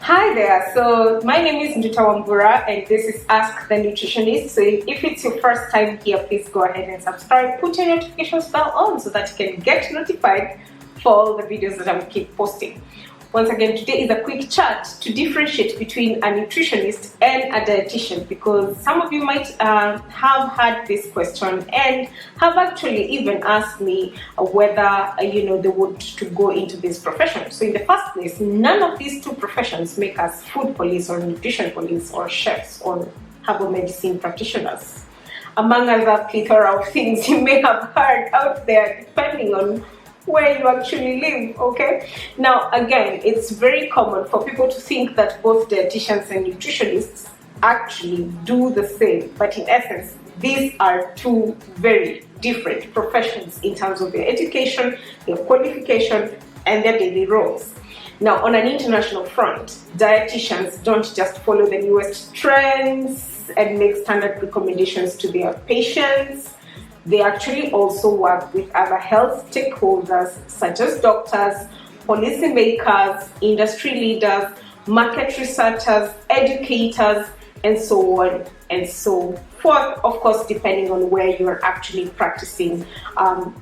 Hi there, so my name is Nduta Wambura and this is Ask the Nutritionist. So if it's your first time here, please go ahead and subscribe, put your notifications bell on so that you can get notified for all the videos that I will keep posting. Once again, today is a quick chat to differentiate between a nutritionist and a dietitian, because some of you might have had this question and have actually even asked me whether they want to go into this profession. So in the first place, none of these two professions make us food police or nutrition police or chefs or herbal medicine practitioners, among other plethora of things you may have heard out there, depending on where you actually live. Okay, now again, it's very common for people to think that both dietitians and nutritionists actually do the same, but in essence these are two very different professions in terms of their education, their qualification, and their daily roles. Now, on an international front, dietitians don't just follow the newest trends and make standard recommendations to their patients. They actually also work with other health stakeholders such as doctors, policymakers, industry leaders, market researchers, educators, and so on and so forth, of course, depending on where you're actually practicing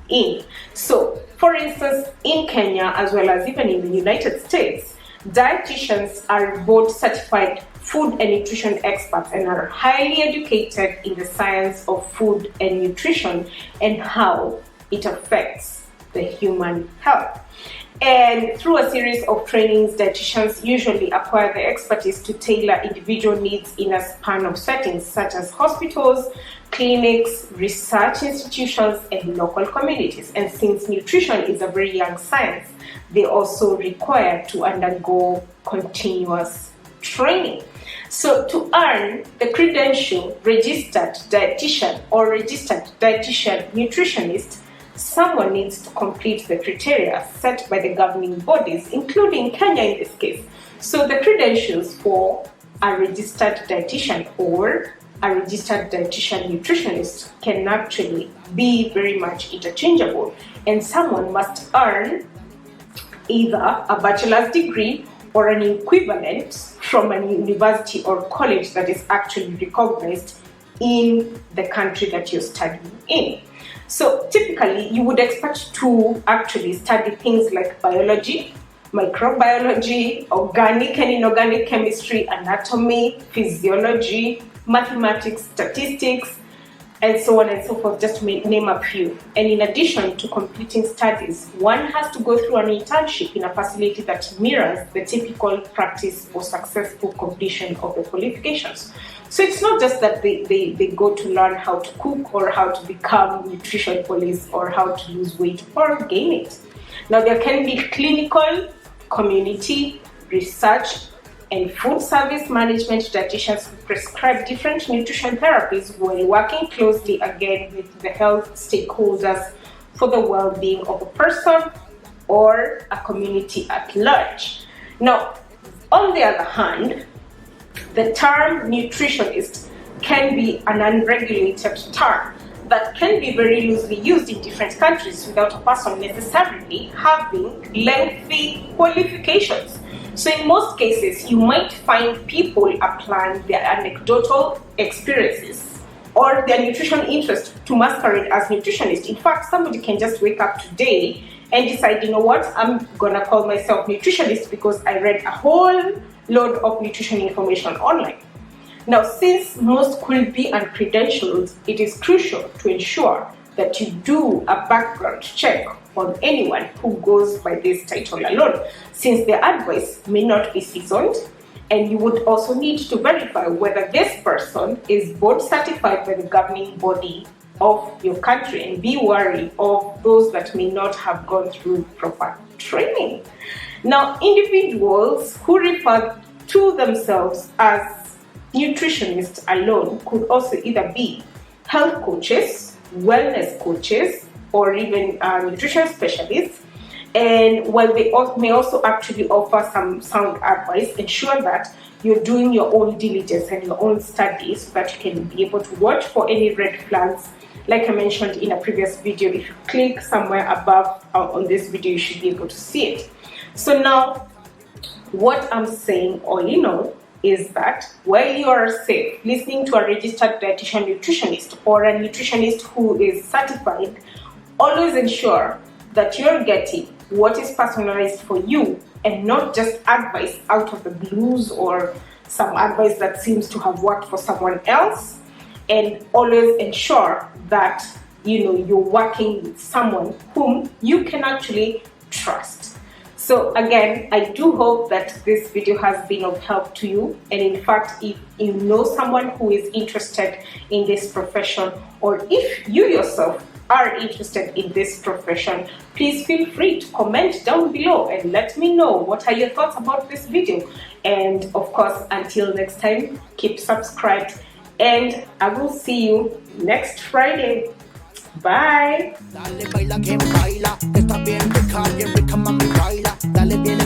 in. So, for instance, in Kenya, as well as even in the United States, dietitians are board certified food and nutrition experts and are highly educated in the science of food and nutrition and how it affects the human health. And through a series of trainings, dietitians usually acquire the expertise to tailor individual needs in a span of settings such as hospitals, clinics, research institutions, and local communities. And since nutrition is a very young science, they also require to undergo continuous training. So to earn the credential registered dietitian or registered dietitian nutritionist, someone needs to complete the criteria set by the governing bodies, including Kenya in this case. So the credentials for a registered dietitian or a registered dietitian nutritionist can actually be very much interchangeable, and someone must earn either a bachelor's degree or an equivalent from a university or college that is actually recognized in the country that you're studying in. So typically, you would expect to actually study things like biology, microbiology, organic and inorganic chemistry, anatomy, physiology, mathematics, statistics, and so on and so forth, just to name a few. And in addition to completing studies, one has to go through an internship in a facility that mirrors the typical practice for successful completion of the qualifications. So it's not just that they go to learn how to cook or how to become nutrition police or how to lose weight or gain it. Now, there can be clinical, community, research, and food service management dietitians who prescribe different nutrition therapies while working closely again with the health stakeholders for the well-being of a person or a community at large. Now, on the other hand, the term nutritionist can be an unregulated term that can be very loosely used in different countries without a person necessarily having lengthy qualifications. So in most cases, you might find people applying their anecdotal experiences or their nutrition interest to masquerade as nutritionist. In fact, somebody can just wake up today and decide, you know what, I'm gonna call myself nutritionist because I read a whole load of nutrition information online. Now, since most could be uncredentialed, it is crucial to ensure that you do a background check on anyone who goes by this title alone, since their advice may not be seasoned, and you would also need to verify whether this person is board certified by the governing body of your country, and be wary of those that may not have gone through proper training. Now, individuals who refer to themselves as nutritionists alone could also either be health coaches, wellness coaches, or even nutrition specialists. And while they may also actually offer some sound advice, ensure that you're doing your own diligence and your own studies so that you can be able to watch for any red flags. Like I mentioned in a previous video, if you click somewhere above on this video, you should be able to see it. So now, What I'm saying, all in all, is that while you are safe listening to a registered dietitian nutritionist or a nutritionist who is certified, always ensure that you're getting what is personalized for you and not just advice out of the blues or some advice that seems to have worked for someone else. And always ensure that you're working with someone whom you can actually trust. So again, I do hope that this video has been of help to you. And in fact, if you know someone who is interested in this profession, or if you yourself are interested in this profession, please feel free to comment down below and let me know what are your thoughts about this video. And of course, until next time, keep subscribed, and I will see you next Friday. Bye. Dale, baila, que baila, está bien rica, bien rica, mami, baila. Dale, bien,